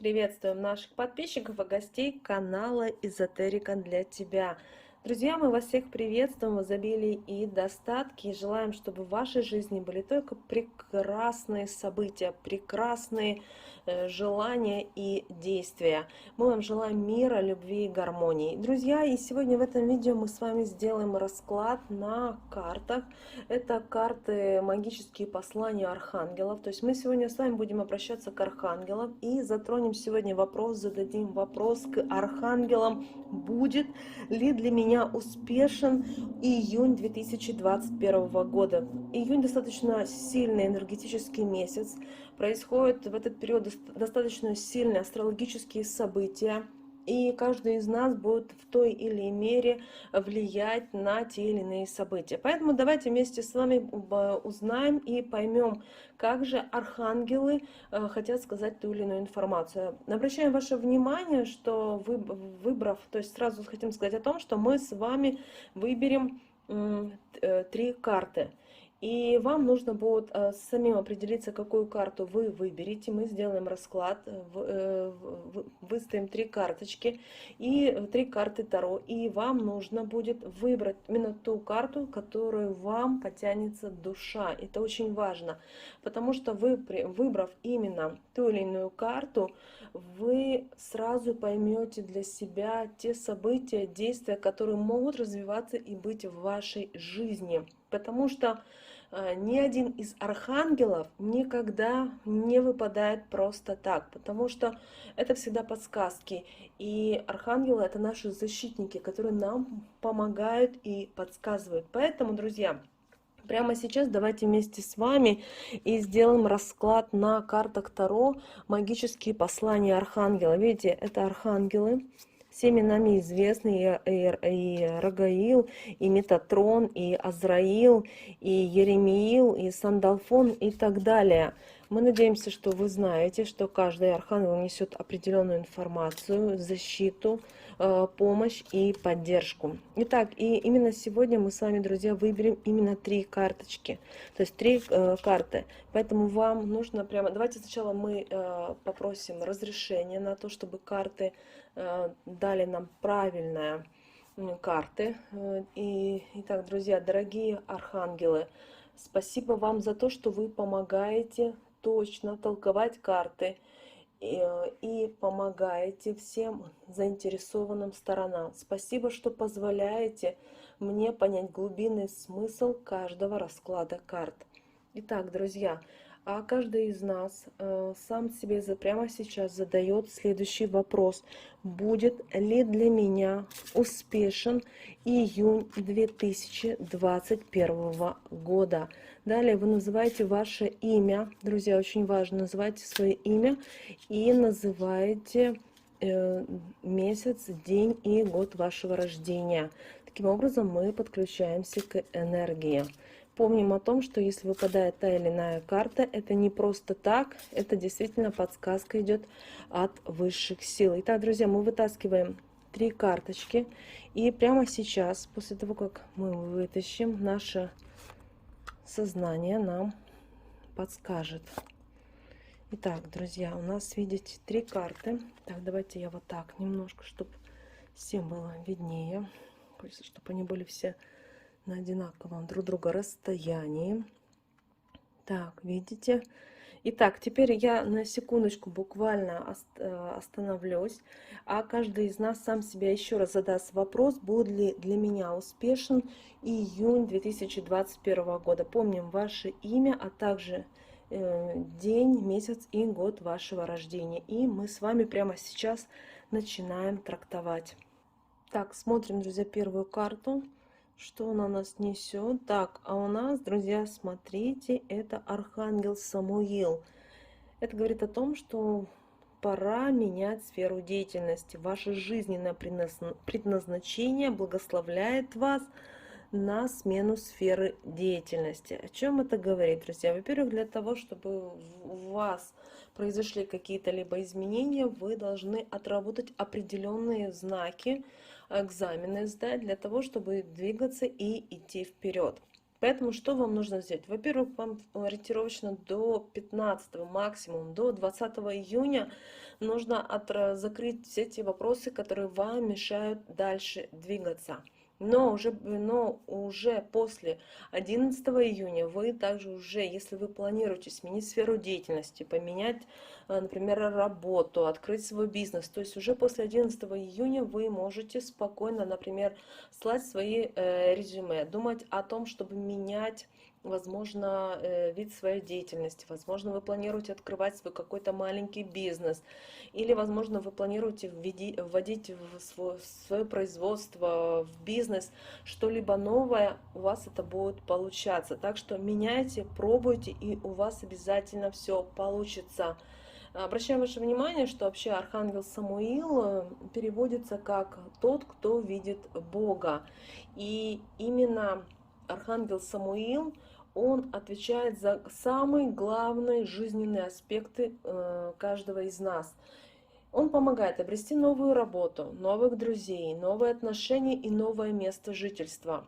Приветствуем наших подписчиков и гостей канала Эзотерика для тебя. Друзья, мы вас всех приветствуем в изобилии и достатке и желаем, чтобы в вашей жизни были только прекрасные события, прекрасные желания и действия. Мы вам желаем мира, любви и гармонии. Друзья, и сегодня в этом видео мы с вами сделаем расклад на картах. Это карты магические послания архангелов. То есть мы сегодня с вами будем обращаться к архангелам и затронем сегодня вопрос, зададим вопрос к архангелам: будет ли для меня успешен июнь 2021 года. Июнь достаточно сильный энергетический месяц. Происходят в этот период достаточно сильные астрологические события. И каждый из нас будет в той или иной мере влиять на те или иные события. Поэтому давайте вместе с вами узнаем и поймем, как же архангелы хотят сказать ту или иную информацию. Обращаем ваше внимание, что выбрав, то есть сразу хотим сказать о том, что мы с вами выберем 3 карты. И вам нужно будет самим определиться, какую карту вы выберете. Мы сделаем расклад, выставим 3 карточки и 3 карты Таро. И вам нужно будет выбрать именно ту карту, которую вам потянется душа. Это очень важно, потому что вы, выбрав именно ту или иную карту, вы сразу поймете для себя те события, действия, которые могут развиваться и быть в вашей жизни. Потому что ни один из архангелов никогда не выпадает просто так, потому что это всегда подсказки. И архангелы — это наши защитники, которые нам помогают и подсказывают. Поэтому, друзья, прямо сейчас давайте вместе с вами и сделаем расклад на картах Таро «Магические послания архангела». Видите, это архангелы. Всеми нами известны и Рагаил, и Метатрон, и Азраил, и Еремиил, и Сандалфон и так далее. Мы надеемся, что вы знаете, что каждый архангел несет определенную информацию, защиту, помощь и поддержку. Итак, и именно сегодня мы с вами, друзья, выберем именно 3 карточки, то есть 3 карты. Поэтому вам нужно прямо... Давайте сначала мы попросим разрешение на то, чтобы карты дали нам правильные карты. Итак, друзья, дорогие архангелы, спасибо вам за то, что вы помогаете точно толковать карты и помогаете всем заинтересованным сторонам. Спасибо, что позволяете мне понять глубинный смысл каждого расклада карт. Итак, друзья, а каждый из нас сам себе прямо сейчас задает следующий вопрос: будет ли для меня успешен июнь 2021 года? Далее вы называете ваше имя. Друзья, очень важно, называйте свое имя и называете месяц, день и год вашего рождения. Таким образом мы подключаемся к энергии. Помним о том, что если выпадает та или иная карта, это не просто так, это действительно подсказка идет от высших сил. Итак, друзья, мы вытаскиваем 3 карточки, и прямо сейчас, после того, как мы вытащим, наше сознание нам подскажет. Итак, друзья, у нас, видите, 3 карты. Так, давайте я вот так немножко, чтобы всем было виднее, чтобы они были все на одинаковом друг друга расстоянии. Так, видите? Итак, теперь я на секундочку буквально остановлюсь, а каждый из нас сам себя еще раз задаст вопрос: будет ли для меня успешен июнь 2021 года. Помним ваше имя, а также день, месяц и год вашего рождения. И мы с вами прямо сейчас начинаем трактовать. Так, смотрим, друзья, первую карту. Что она нас несет? Так, а у нас, друзья, смотрите, это архангел Самуил. Это говорит о том, что пора менять сферу деятельности. Ваше жизненное предназначение благословляет вас на смену сферы деятельности. О чем это говорит, друзья? Во-первых, для того, чтобы у вас произошли какие-то либо изменения, вы должны отработать определенные знаки, экзамены сдать для того, чтобы двигаться и идти вперед. Поэтому что вам нужно сделать? Во-первых, вам ориентировочно до 15, максимум до 20 июня нужно закрыть все те вопросы, которые вам мешают дальше двигаться. Но уже после 11 июня вы также уже, если вы планируете сменить сферу деятельности, поменять, например, работу, открыть свой бизнес, то есть уже после 11 июня вы можете спокойно, например, слать свои резюме, думать о том, чтобы менять, возможно, вид своей деятельности, возможно, вы планируете открывать свой какой-то маленький бизнес, или, возможно, вы планируете вводить в свое производство, в бизнес что-либо новое, у вас это будет получаться. Так что меняйте, пробуйте, и у вас обязательно все получится. Обращаю ваше внимание, что вообще архангел Самуил переводится как «тот, кто видит Бога». И именно архангел Самуил, он отвечает за самые главные жизненные аспекты каждого из нас. Он помогает обрести новую работу, новых друзей, новые отношения и новое место жительства.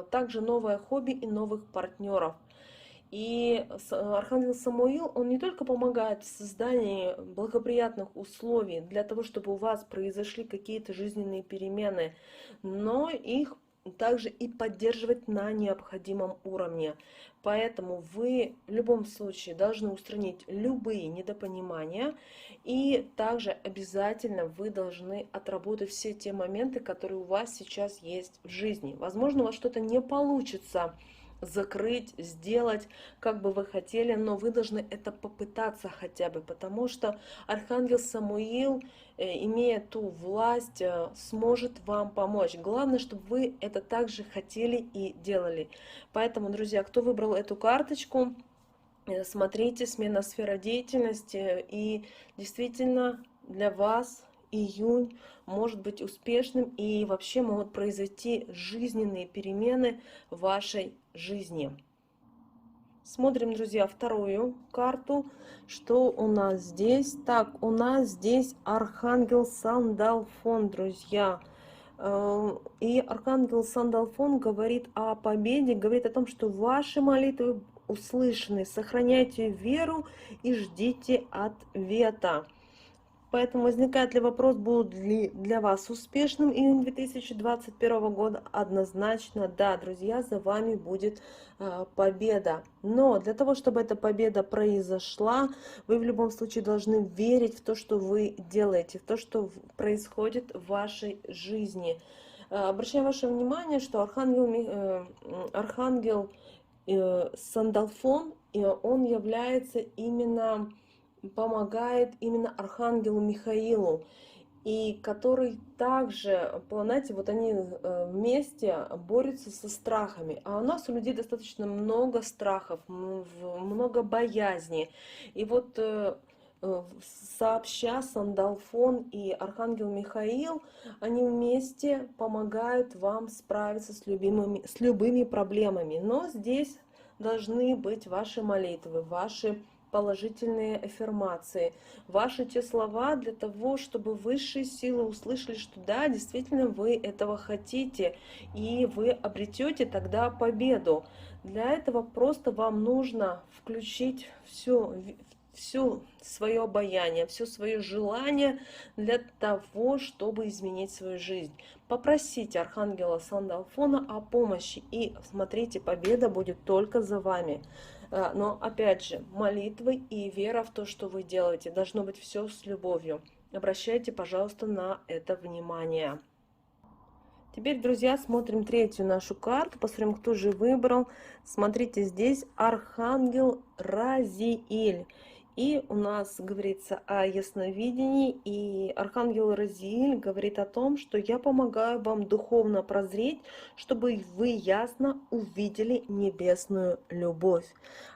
Также новое хобби и новых партнеров. И архангел Самуил, он не только помогает в создании благоприятных условий для того, чтобы у вас произошли какие-то жизненные перемены, но их также и поддерживать на необходимом уровне. Поэтому вы в любом случае должны устранить любые недопонимания, и также обязательно вы должны отработать все те моменты, которые у вас сейчас есть в жизни. Возможно, у вас что-то не получится закрыть, сделать, как бы вы хотели, но вы должны это попытаться хотя бы, потому что архангел Самуил, имея ту власть, сможет вам помочь. Главное, чтобы вы это также хотели и делали. Поэтому, друзья, кто выбрал эту карточку, смотрите, смена сферы деятельности, и действительно для вас июнь может быть успешным, и вообще могут произойти жизненные перемены в вашей жизни. Смотрим, друзья, вторую карту. Что у нас здесь? Так, у нас здесь архангел Сандалфон, друзья. И архангел Сандалфон говорит о победе, говорит о том, что ваши молитвы услышаны. Сохраняйте веру и ждите ответа. Поэтому возникает ли вопрос, будет ли для вас успешным июнь 2021 года? Однозначно да, друзья, за вами будет победа. Но для того, чтобы эта победа произошла, вы в любом случае должны верить в то, что вы делаете, в то, что происходит в вашей жизни. Обращаю ваше внимание, что архангел Сандалфон, он является именно, помогает именно архангелу Михаилу, и который также, знаете, вот они вместе борются со страхами. А у нас у людей достаточно много страхов, много боязни. И вот сообща Сандалфон и архангел Михаил, они вместе помогают вам справиться с любыми проблемами. Но здесь должны быть ваши молитвы, ваши положительные аффирмации, ваши те слова для того, чтобы высшие силы услышали, что да, действительно вы этого хотите, и вы обретете тогда победу. Для этого просто вам нужно включить все свое обаяние, все свое желание для того, чтобы изменить свою жизнь. Попросите архангела Сандалфона о помощи, и смотрите, победа будет только за вами. Но опять же, молитвы и вера в то, что вы делаете, должно быть все с любовью. Обращайте, пожалуйста, на это внимание. Теперь, друзья, смотрим третью нашу карту, посмотрим, кто же выбрал. Смотрите, здесь архангел Разииль. И у нас говорится о ясновидении, и архангел Разииль говорит о том, что я помогаю вам духовно прозреть, чтобы вы ясно увидели небесную любовь.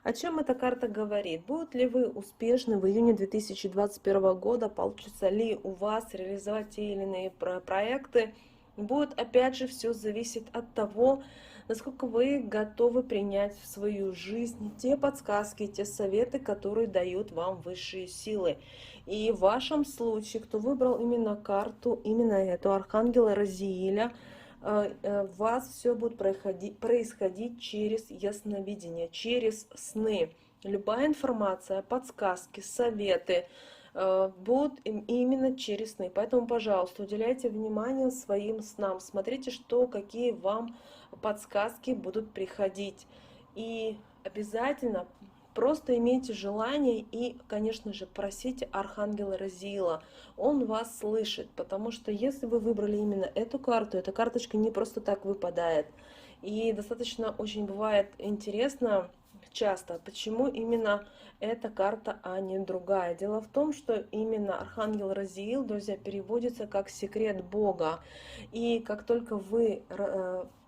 О чем эта карта говорит? Будут ли вы успешны в июне 2021 года? Получится ли у вас реализовать те или иные проекты? Будет опять же все зависеть от того, насколько вы готовы принять в свою жизнь те подсказки, те советы, которые дают вам высшие силы. И в вашем случае, кто выбрал именно карту, именно эту, архангела Разииля, у вас все будет происходить через ясновидение, через сны. Любая информация, подсказки, советы будут именно через сны. Поэтому, пожалуйста, уделяйте внимание своим снам. Смотрите, какие вам подсказки будут приходить. И обязательно просто имейте желание и, конечно же, просите Архангела Разиила. Он вас слышит, потому что если вы выбрали именно эту карту, эта карточка не просто так выпадает. И достаточно очень бывает интересно часто, почему именно эта карта, а не другая. Дело в том, что именно Архангел Разиил, друзья, переводится как секрет Бога. И как только вы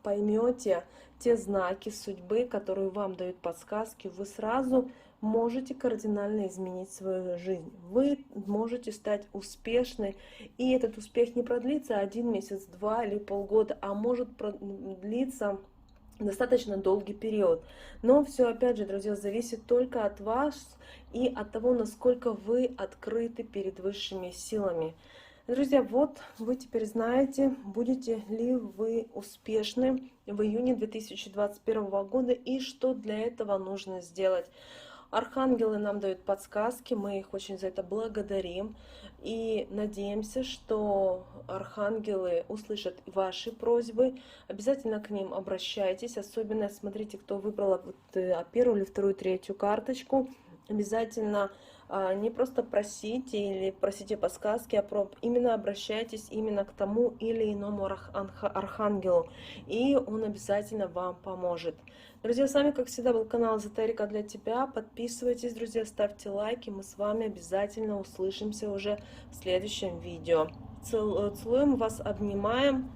поймете те знаки судьбы, которые вам дают подсказки, вы сразу можете кардинально изменить свою жизнь. Вы можете стать успешной, и этот успех не продлится 1 месяц, 2 или полгода, а может продлиться достаточно долгий период. Но все, опять же, друзья, зависит только от вас и от того, насколько вы открыты перед высшими силами. Друзья, вот вы теперь знаете, будете ли вы успешны в июне 2021 года и что для этого нужно сделать. Архангелы нам дают подсказки, мы их очень за это благодарим и надеемся, что архангелы услышат ваши просьбы. Обязательно к ним обращайтесь, особенно смотрите, кто выбрал первую или вторую, третью карточку. Обязательно не просто просите или просите подсказки, а именно обращайтесь именно к тому или иному архангелу, и он обязательно вам поможет. Друзья, с вами, как всегда, был канал Эзотерика для тебя. Подписывайтесь, друзья, ставьте лайки. Мы с вами обязательно услышимся уже в следующем видео. Целуем вас, обнимаем.